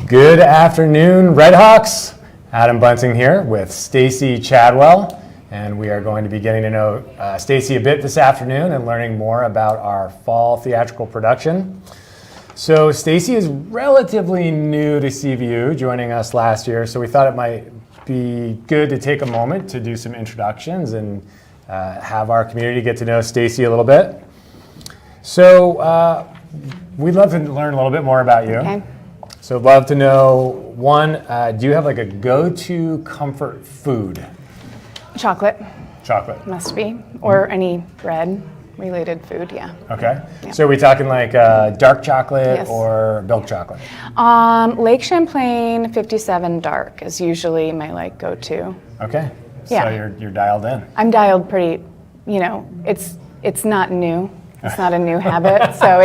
Good afternoon, Redhawks. Adam Bunting here with Stacy Chadwell, and we are going to be getting to know Stacy a bit this afternoon and learning more about our fall theatrical production. So Stacy is relatively new to CVU, joining us last year, so we thought it might be good to take a moment to do some introductions and have our community get to know Stacy a little bit. So we'd love to learn a little bit more about you. Okay. So I'd love to know, one, do you have like a go-to comfort food? Chocolate. Chocolate. Must be. Or any bread-related food, yeah. Okay. Yeah. So are we talking like dark chocolate Yes. or milk chocolate? Lake Champlain 57 dark is usually my go-to. Okay. Yeah. So you're dialed in. I'm dialed pretty, it's not new. It's not a new habit, so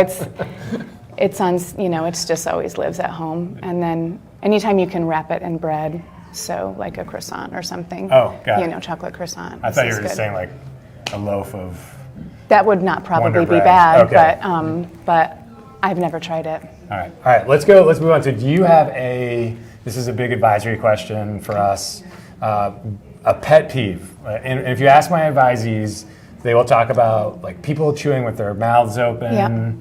it's on, it just always lives at home. And then anytime you can wrap it in bread, so like a croissant or something. Oh, got it. Chocolate croissant. I thought you were good. just saying like a loaf of That would not probably Wonder be bread. bad, Okay. but I've never tried it. All right, let's move on to, do you have this is a big advisory question for us, a pet peeve? And if you ask my advisees, they will talk about like people chewing with their mouths open. Yeah.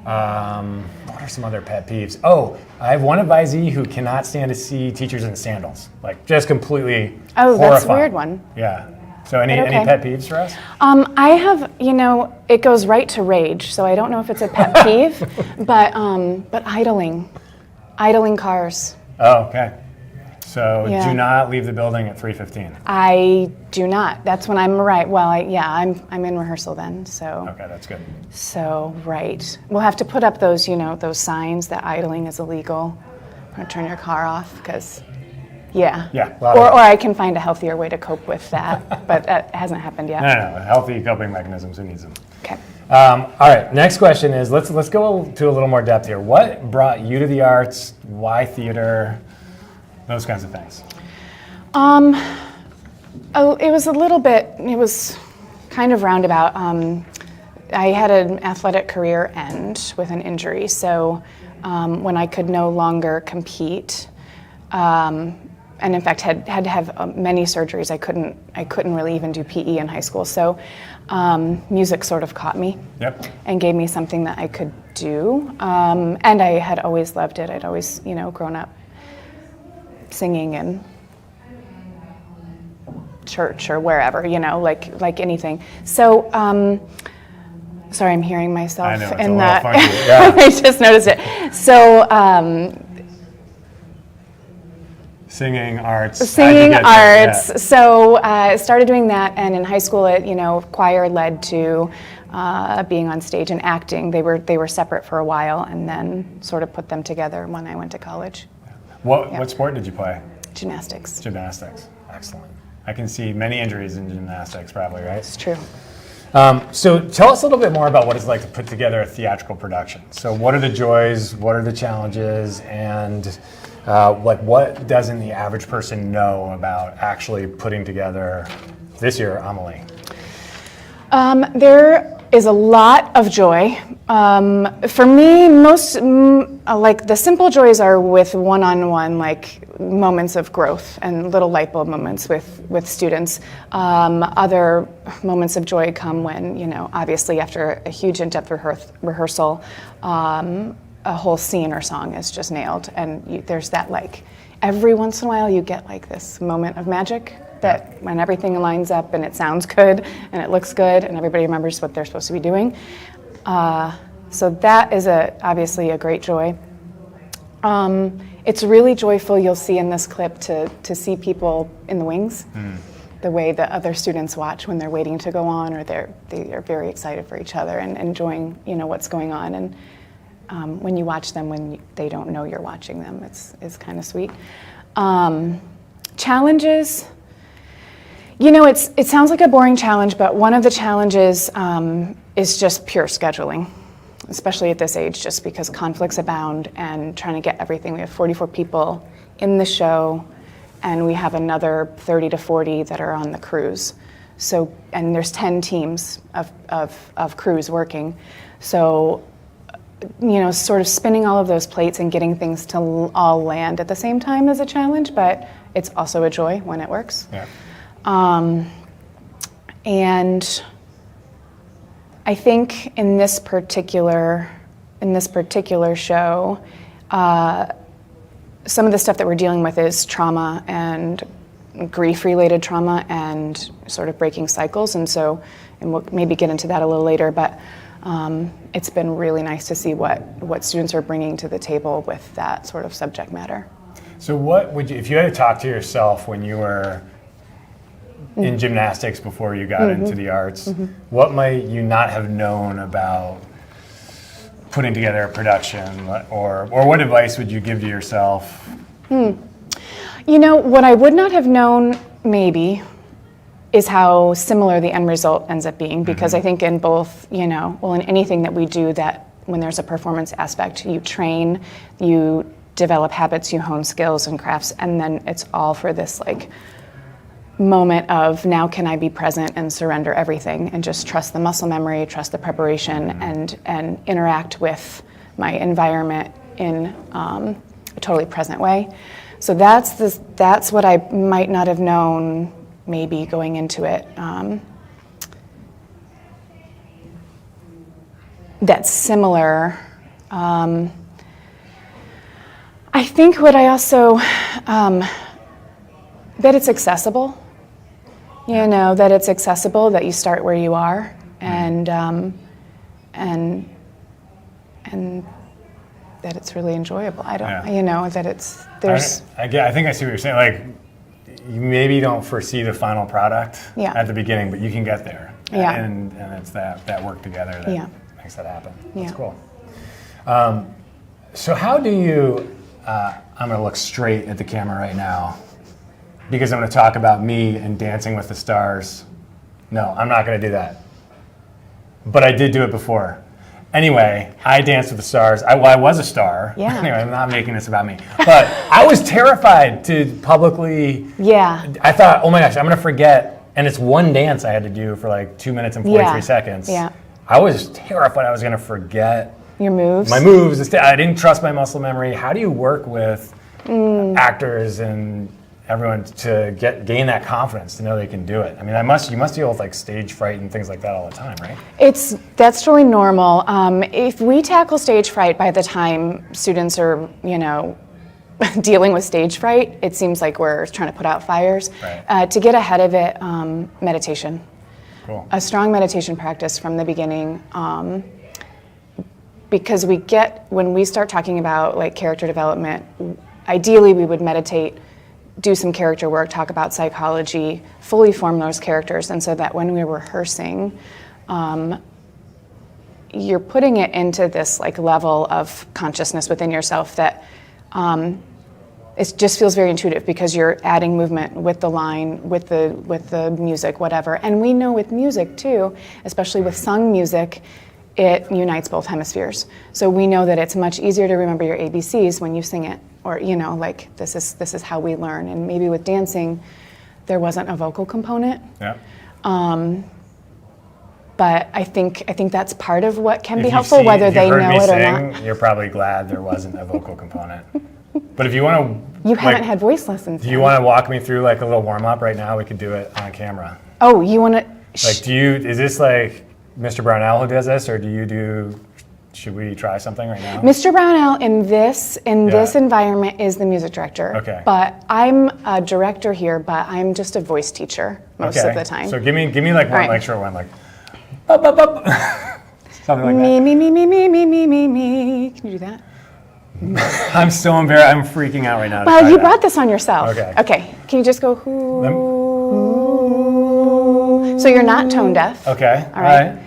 What are some other pet peeves? Oh, I have one advisee who cannot stand to see teachers in sandals, like just completely Oh, horrifying. that's a weird one. Yeah. So any okay. pet peeves for us? I have, it goes right to rage, so I don't know if it's a pet peeve, but idling cars. Oh, okay. So Yeah. do not leave the building at 3:15. I do not. That's when I'm right. Well, I'm in rehearsal then, so. Okay, that's good. So, right. We'll have to put up those, those signs that idling is illegal. Or turn your car off, because, yeah. Yeah. Or I can find a healthier way to cope with that, but that hasn't happened yet. No, healthy coping mechanisms, who needs them? Okay. All right, next question is, let's go to a little more depth here. What brought you to the arts? Why theater? Those kinds of things. It was kind of roundabout. I had an athletic career end with an injury, so when I could no longer compete, and in fact had to have many surgeries, I couldn't really even do PE in high school. So music sort of caught me. Yep. And gave me something that I could do, and I had always loved it. I'd always grown up singing in church or wherever, like anything. So, sorry, I'm hearing myself I know, it's in a that. little funky. Yeah. I just noticed it. So, Singing arts. singing How'd you get arts. there? Yeah. So I started doing that, and in high school, choir led to being on stage and acting. They were separate for a while, and then sort of put them together when I went to college. What sport did you play? Gymnastics. Gymnastics. Excellent. I can see many injuries in gymnastics, probably, right? It's true. So tell us a little bit more about what it's like to put together a theatrical production. So what are the joys, what are the challenges, and what doesn't the average person know about actually putting together, this year, Amelie? There is a lot of joy. For me, most the simple joys are with one-on-one, moments of growth and little light bulb moments with students. Other moments of joy come when, obviously after a huge in-depth rehearsal, a whole scene or song is just nailed, and there's that every once in a while you get this moment of magic that when everything lines up and it sounds good and it looks good and everybody remembers what they're supposed to be doing. So that is obviously a great joy. It's really joyful, you'll see in this clip, to see people in the wings, the way that other students watch when they're waiting to go on, or they are very excited for each other and enjoying what's going on. And when you watch them when they don't know you're watching them, it's kind of sweet. Challenges. It sounds like a boring challenge, but one of the challenges is just pure scheduling, especially at this age, just because conflicts abound and trying to get everything. We have 44 people in the show, and we have another 30 to 40 that are on the crews. So, and there's 10 teams of crews working. So sort of spinning all of those plates and getting things to all land at the same time is a challenge, but it's also a joy when it works. Yeah. And I think in this particular show, some of the stuff that we're dealing with is trauma and grief-related trauma and sort of breaking cycles, and we'll maybe get into that a little later, but it's been really nice to see what students are bringing to the table with that sort of subject matter. So what would you, if you had to talk to yourself when you were in gymnastics before you got into the arts, what might you not have known about putting together a production, or what advice would you give to yourself? What I would not have known maybe is how similar the end result ends up being, because I think in both, in anything that we do, that when there's a performance aspect, you train, you develop habits, you hone skills and crafts, and then it's all for this moment of, now can I be present and surrender everything and just trust the muscle memory, trust the preparation, and interact with my environment in a totally present way. So that's what I might not have known maybe going into it. That's similar. I think what I also, that it's accessible. That it's accessible, that you start where you are, and that it's really enjoyable. That it's, there's... I think I see what you're saying. Like, you maybe don't foresee the final product at the beginning, but you can get there. Yeah. And it's that work together that makes that happen. That's cool. So how do you, I'm going to look straight at the camera right now, because I'm going to talk about me and Dancing with the Stars. No, I'm not going to do that. But I did do it before. Anyway, I Danced with the Stars. I was a star. Yeah. Anyway, I'm not making this about me. But I was terrified to publicly... Yeah. I thought, oh my gosh, I'm going to forget. And it's one dance I had to do for like 2 minutes and 43 seconds. Yeah. I was terrified I was going to forget... Your moves? My moves. I didn't trust my muscle memory. How do you work with actors and everyone to gain that confidence to know they can do it? I mean, you must deal with like stage fright and things like that all the time, right? That's totally normal. If we tackle stage fright by the time students are, dealing with stage fright, it seems like we're trying to put out fires. Right. To get ahead of it, meditation. Cool. A strong meditation practice from the beginning. Because when we start talking about like character development, ideally we would meditate, do some character work, talk about psychology, fully form those characters, and so that when we're rehearsing, you're putting it into this like level of consciousness within yourself that it just feels very intuitive, because you're adding movement with the line, with the music, whatever. And we know with music too, especially with sung music, it unites both hemispheres. So we know that it's much easier to remember your ABCs when you sing it, or like this is how we learn. And maybe with dancing, there wasn't a vocal component. Yeah. But I think that's part of what can be helpful, whether they know it or not. You're probably glad there wasn't a vocal component. But if you want to, you haven't had voice lessons. Do you want to walk me through like a little warm up right now? We could do it on camera. Oh, you want to? Like, is this like Mr. Brownell who does this, or should we try something right now? Mr. Brownell in this environment is the music director. Okay. But I'm a director here, but I'm just a voice teacher most of the time. So give me like one lecture one, like something like me, me, me, me, me, me, me, me, me. Can you do that? I'm so embarrassed. I'm freaking out right now. Well, you brought this on yourself. Okay. Okay. Can you just go whoo? So you're not tone deaf. Okay. All right.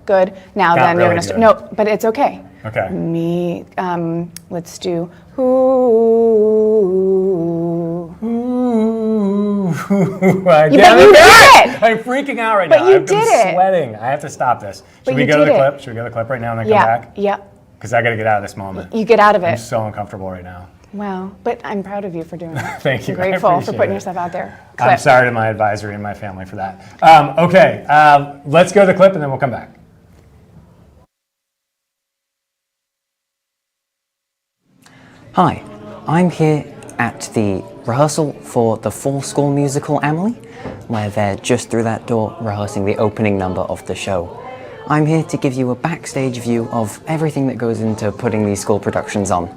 Good. Now Not then really you're gonna good. no, but it's okay. Okay. Me. Let's do whoo. But you did it! I'm freaking out right But now. you I'm did it. sweating. I have to stop this. But Should we you go to the did it. clip? Should we go to the clip right now and then come back? Yeah. Because I got to get out of this moment. You get out of I'm it. so uncomfortable right now. Wow, but I'm proud of you for doing that. Thank you. I'm I grateful for appreciate putting it. yourself out there. I'm Clip. sorry to my advisory and my family for that. Okay, let's go to the clip and then we'll come back. Hi, I'm here at the rehearsal for the fall school musical Amelie, where they're just through that door rehearsing the opening number of the show. I'm here to give you a backstage view of everything that goes into putting these school productions on.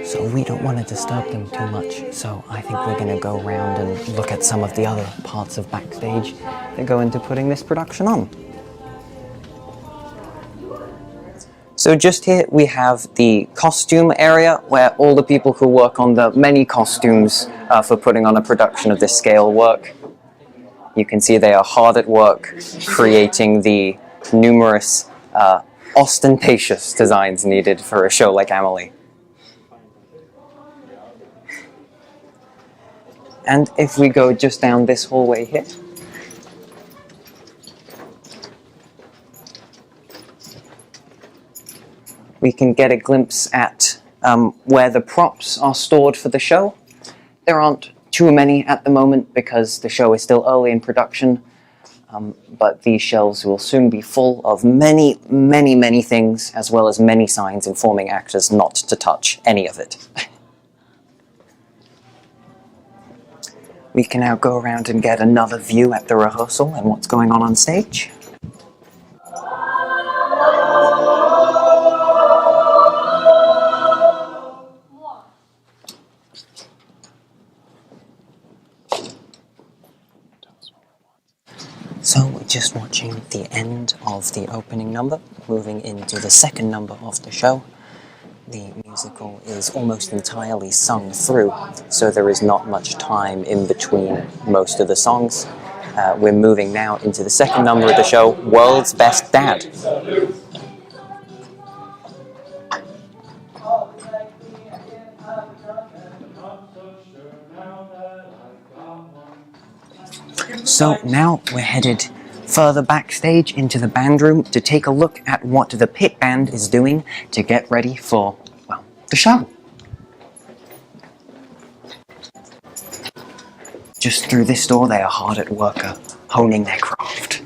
So we don't want to disturb them too much, so I think we're going to go around and look at some of the other parts of backstage that go into putting this production on. So just here we have the costume area where all the people who work on the many costumes for putting on a production of this scale work. You can see they are hard at work creating the numerous ostentatious designs needed for a show like Amelie. And if we go just down this hallway here, we can get a glimpse at where the props are stored for the show. There aren't too many at the moment because the show is still early in production, but these shelves will soon be full of many, many, many things, as well as many signs informing actors not to touch any of it. We can now go around and get another view at the rehearsal and what's going on stage. So we're just watching the end of the opening number, moving into the second number of the show. The musical is almost entirely sung through, so there is not much time in between most of the songs. We're moving now into the second number of the show, World's Best Dad. So now we're headed further backstage into the band room to take a look at what the pit band is doing to get ready for, well, the show. Just through this door, they are hard at work, honing their craft.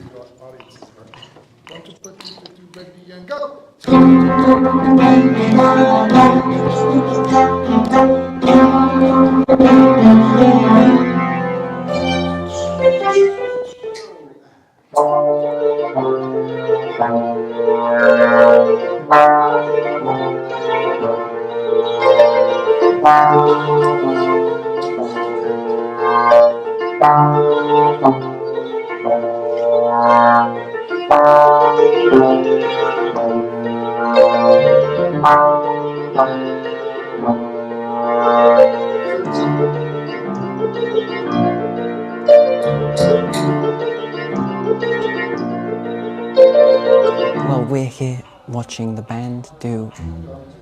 Well, we're here watching the band do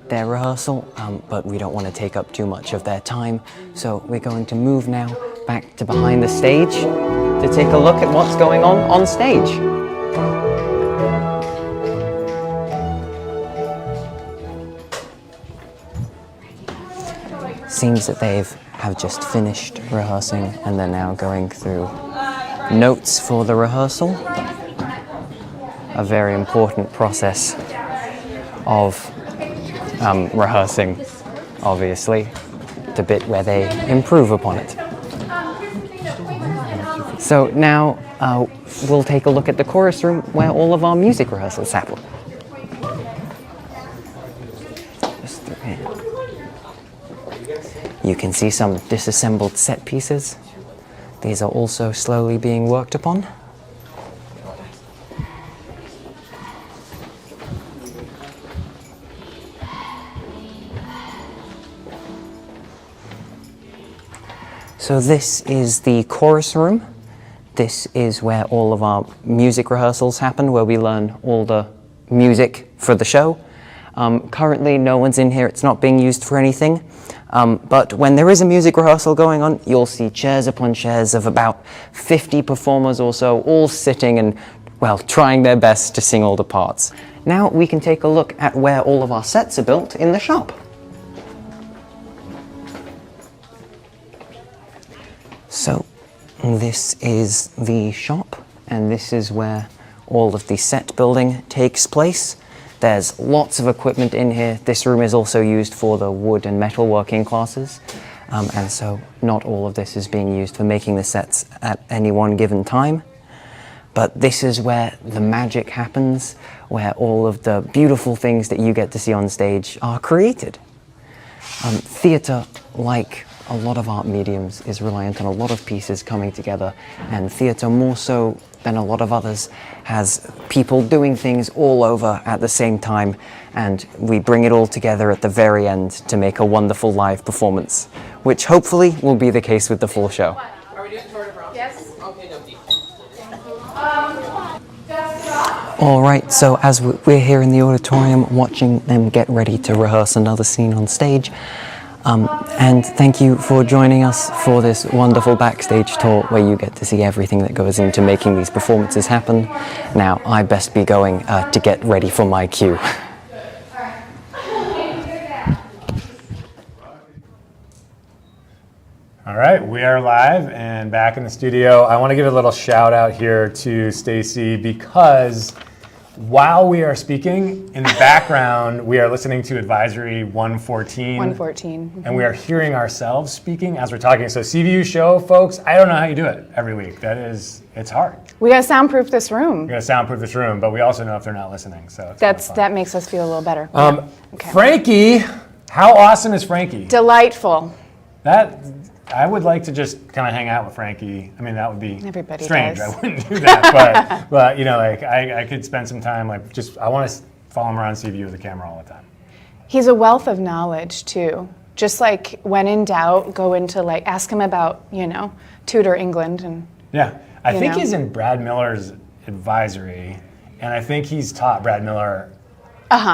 their rehearsal, but we don't want to take up too much of their time, so we're going to move now back to behind the stage to take a look at what's going on stage. Seems that have just finished rehearsing and they're now going through notes for the rehearsal. A very important process of rehearsing, obviously, the bit where they improve upon it. So now we'll take a look at the chorus room where all of our music rehearsals happen. Just through here. You can see some disassembled set pieces. These are also slowly being worked upon. So this is the chorus room. This is where all of our music rehearsals happen, where we learn all the music for the show. Currently, no one's in here. It's not being used for anything. But when there is a music rehearsal going on, you'll see chairs upon chairs of about 50 performers or so, all sitting and, well, trying their best to sing all the parts. Now we can take a look at where all of our sets are built in the shop. So this is the shop, and this is where all of the set building takes place. There's lots of equipment in here. This room is also used for the wood and metal working classes, and so not all of this is being used for making the sets at any one given time. But this is where the magic happens, where all of the beautiful things that you get to see on stage are created. Theatre, like a lot of art mediums, is reliant on a lot of pieces coming together, and theatre, more so than a lot of others, has people doing things all over at the same time, and we bring it all together at the very end to make a wonderful live performance, which hopefully will be the case with the full show. Are we doing Tour de France? Yes. Okay, no. All right, so as we're here in the auditorium watching them get ready to rehearse another scene on stage, and thank you for joining us for this wonderful backstage tour where you get to see everything that goes into making these performances happen. Now, I best be going to get ready for my cue. All right, we are live and back in the studio. I want to give a little shout out here to Stacy because while we are speaking, in the background, we are listening to Advisory 114. 114. Mm-hmm. And we are hearing ourselves speaking as we're talking. So CVU show, folks, I don't know how you do it every week. It's hard. We gotta soundproof this room. We're going to soundproof this room, but we also know if they're not listening. So it's That makes us feel a little better. Okay. Frankie, how awesome is Frankie? Delightful. I would like to just kind of hang out with Frankie. I mean, that would be Everybody strange. does. I wouldn't do that, but you know, like I could spend some time, like I want to follow him around CVU with the camera all the time. He's a wealth of knowledge too. Just like when in doubt, go into like ask him about Tudor England and Yeah, I think know. he's in Brad Miller's advisory, and I think he's taught Brad Miller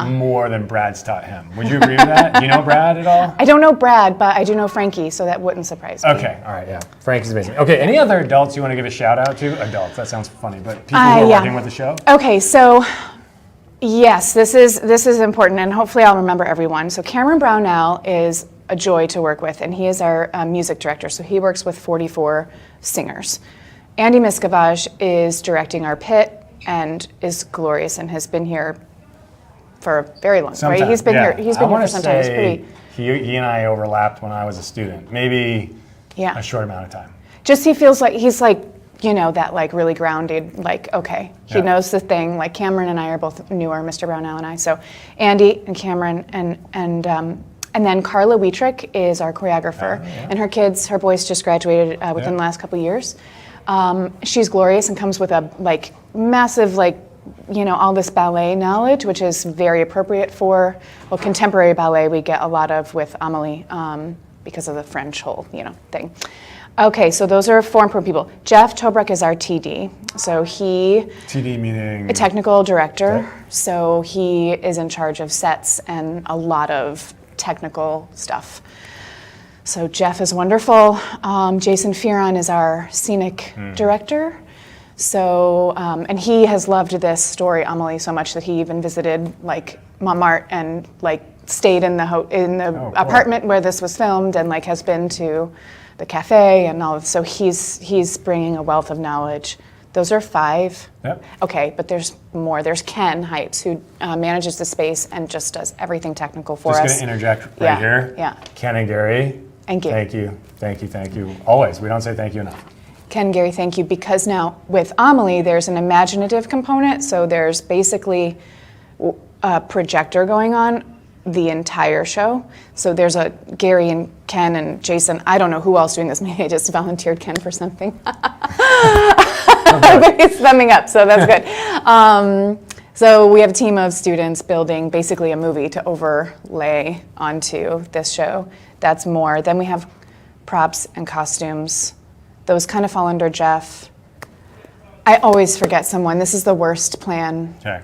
more than Brad's taught him. Would you agree with that? Do you know Brad at all? I don't know Brad, but I do know Frankie, so that wouldn't surprise me. Okay, all right, yeah. Frankie's amazing. Okay, any other adults you want to give a shout out to? Adults, that sounds funny, but people who are working with the show? Okay, so yes, this is important, and hopefully I'll remember everyone. So Cameron Brownell is a joy to work with, and he is our music director, so he works with 44 singers. Andy Miscavige is directing our pit and is glorious and has been here for a very long time, right? He's been here. He's been here for some time. It's pretty. He and I overlapped when I was a student, maybe Yeah. a short amount of time. Just he feels like he's like that like really grounded. Like okay, he knows the thing. Like Cameron and I are both newer, Mr. Brownell and I. So Andy and Cameron and then Carla Wietrich is our choreographer, and her boys just graduated within the last couple of years. She's glorious and comes with a like massive like. All this ballet knowledge, which is very appropriate for, contemporary ballet we get a lot of with Amelie because of the French whole, thing. Okay, so those are 4 important people. Jeff Tobruk is our TD. So TD meaning? A technical director. Okay. So he is in charge of sets and a lot of technical stuff. So Jeff is wonderful. Jason Fearon is our scenic director. So, and he has loved this story, Amelie, so much that he even visited like Montmartre and like stayed in the apartment where this was filmed and like has been to the cafe and all. So he's bringing a wealth of knowledge. Those are 5. Yep. Okay, but there's more. There's Ken Heights who manages the space and just does everything technical for us. Just going to interject right here. Yeah. Ken and Gary. Thank you. Thank you. Always. We don't say thank you enough. Ken, Gary, thank you, because now with Amelie, there's an imaginative component, so there's basically a projector going on the entire show. So there's a Gary and Ken and Jason, I don't know who else doing this, maybe I just volunteered Ken for something. But he's thumbing up, so that's good. So we have a team of students building basically a movie to overlay onto this show. That's more. Then we have props and costumes. Those kind of fall under Jeff. I always forget someone. This is the worst plan. Okay.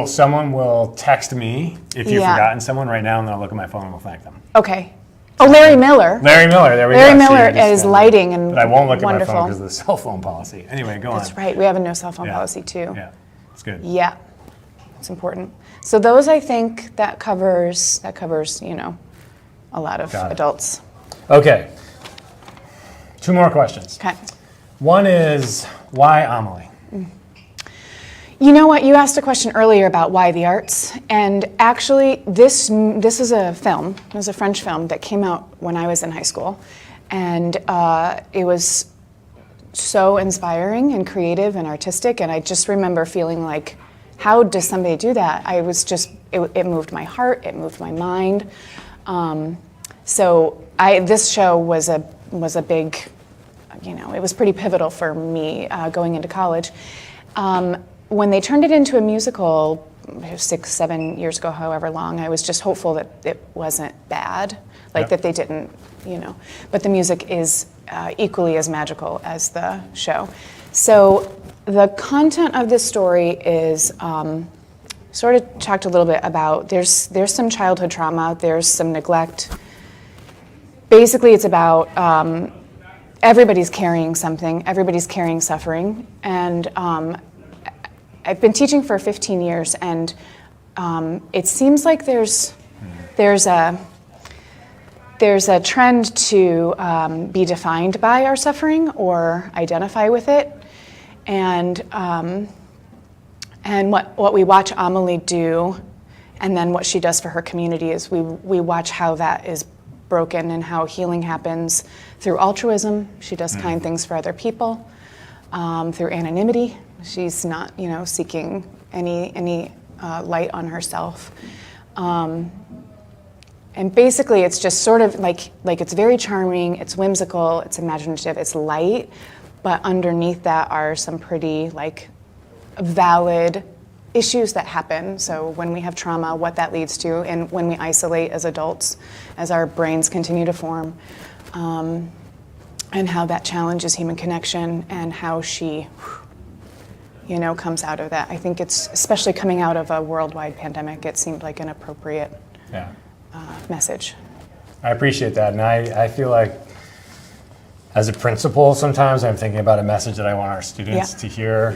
Someone will text me if you've forgotten someone right now, and then I'll look at my phone and we'll thank them. Okay. Oh, Larry Miller. Larry Miller, there we go. Larry Miller is lighting and But I won't look wonderful. at my phone because of the cell phone policy. Anyway, go on. That's right. We have a no cell phone policy too. Yeah, it's good. Yeah, it's important. So those, I think, that covers a lot of adults. Okay. 2 more questions. Okay. One is, why Amelie? You know what? You asked a question earlier about why the arts, and actually, this is a film. It was a French film that came out when I was in high school, and it was so inspiring and creative and artistic. And I just remember feeling like, how does somebody do that? It moved my heart. It moved my mind. So this show was a big, it was pretty pivotal for me going into college. When they turned it into a musical 6, 7 years ago, however long, I was just hopeful that it wasn't bad, that they didn't, But the music is equally as magical as the show. So the content of this story is sort of talked a little bit about, there's some childhood trauma, there's some neglect. Basically, it's about everybody's carrying something, everybody's carrying suffering, and I've been teaching for 15 years, and it seems like there's a trend to be defined by our suffering or identify with it, and what we watch Amelie do, and then what she does for her community is we watch how that is broken and how healing happens through altruism. She does kind things for other people, through anonymity. She's not, seeking any light on herself. And basically, it's just sort of like it's very charming, it's whimsical, it's imaginative, it's light, but underneath that are some pretty valid issues that happen. So when we have trauma, what that leads to, and when we isolate as adults, as our brains continue to form, and how that challenges human connection, and how she, comes out of that. I think it's, especially coming out of a worldwide pandemic, it seemed like an appropriate message. I appreciate that, and I feel like as a principal, sometimes I'm thinking about a message that I want our students to hear.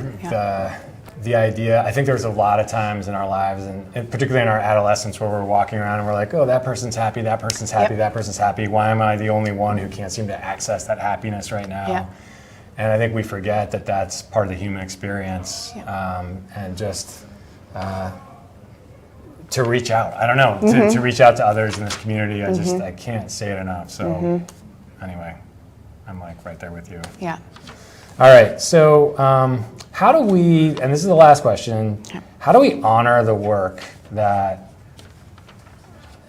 The idea, I think there's a lot of times in our lives, and particularly in our adolescence, where we're walking around and we're like, oh, that person's happy, that person's happy, that person's happy. Why am I the only one who can't seem to access that happiness right now? And I think we forget that that's part of the human experience, and just to reach out. I don't know, to reach out to others in this community. I can't say it enough. So anyway, I'm right there with you. Yeah. All right, so how do we, and this is the last question, how do we honor the work that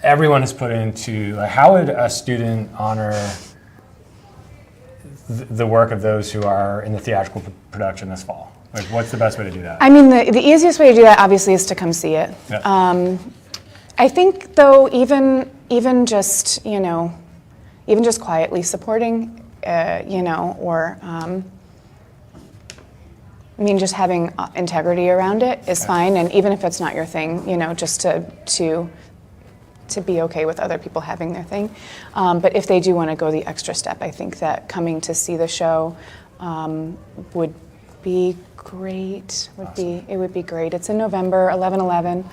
everyone has put into, how would a student honor the work of those who are in the theatrical production this fall? What's the best way to do that? I mean, the easiest way to do that, obviously, is to come see it. I think, though, even just quietly supporting, or just having integrity around it is fine, and even if it's not your thing, just to be okay with other people having their thing. But if they do want to go the extra step, I think that coming to see the show would be great. It would be great. It's in November, 11/11.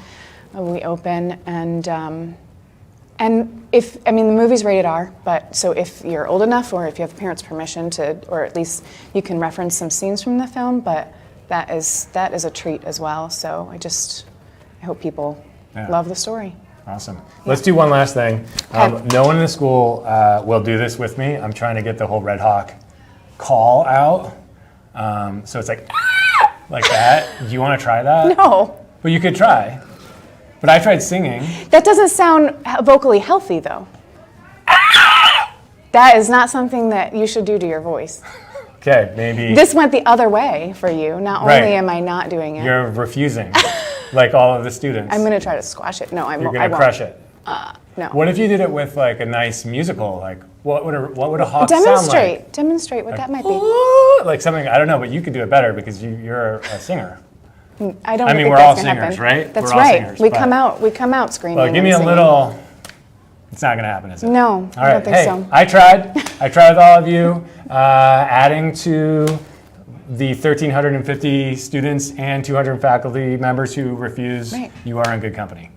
We open, and the movie's rated R, but so if you're old enough, or if you have parents' permission to, or at least you can reference some scenes from the film, but that is a treat as well. So I hope people love the story. Awesome. Let's do one last thing. No one in the school will do this with me. I'm trying to get the whole Red Hawk call out. So it's like that. Do you want to try that? No. Well, you could try. But I tried singing. That doesn't sound vocally healthy, though. That is not something that you should do to your voice. Okay, maybe. This went the other way for you. Not only am I not doing it. You're refusing, like all of the students. I'm going to try to squash it. No, I won't. You're going to crush it. No. What if you did it with a nice musical, What would a hawk sound like? Demonstrate what that might be. Like something, I don't know, but you could do it better because you're a singer. I don't I mean, think we're that's all gonna singers, happen. right? That's We're all right. singers, we but- come out screaming. Well, give me and a singing. little. It's not going to happen, is it? No, All I right. don't think Hey, so. I tried. I tried with all of you. Adding to the 1,350 students and 200 faculty members who refuse, Right. you are in good company.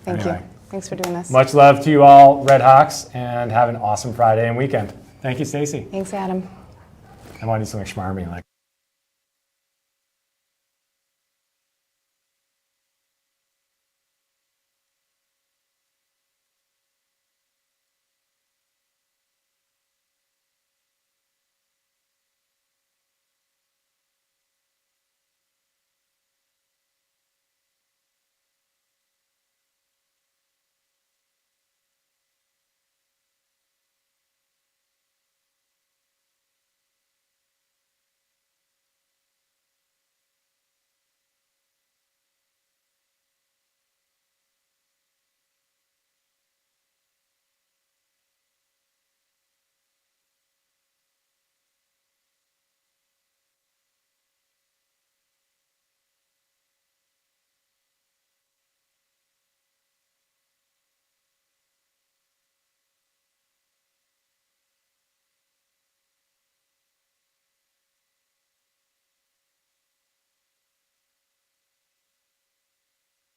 Thank Anyway. you. Thanks for doing this. Much love to you all, Red Hawks, and have an awesome Friday and weekend. Thank you, Stacy. Thanks, Adam. I want to do something schmarmy like.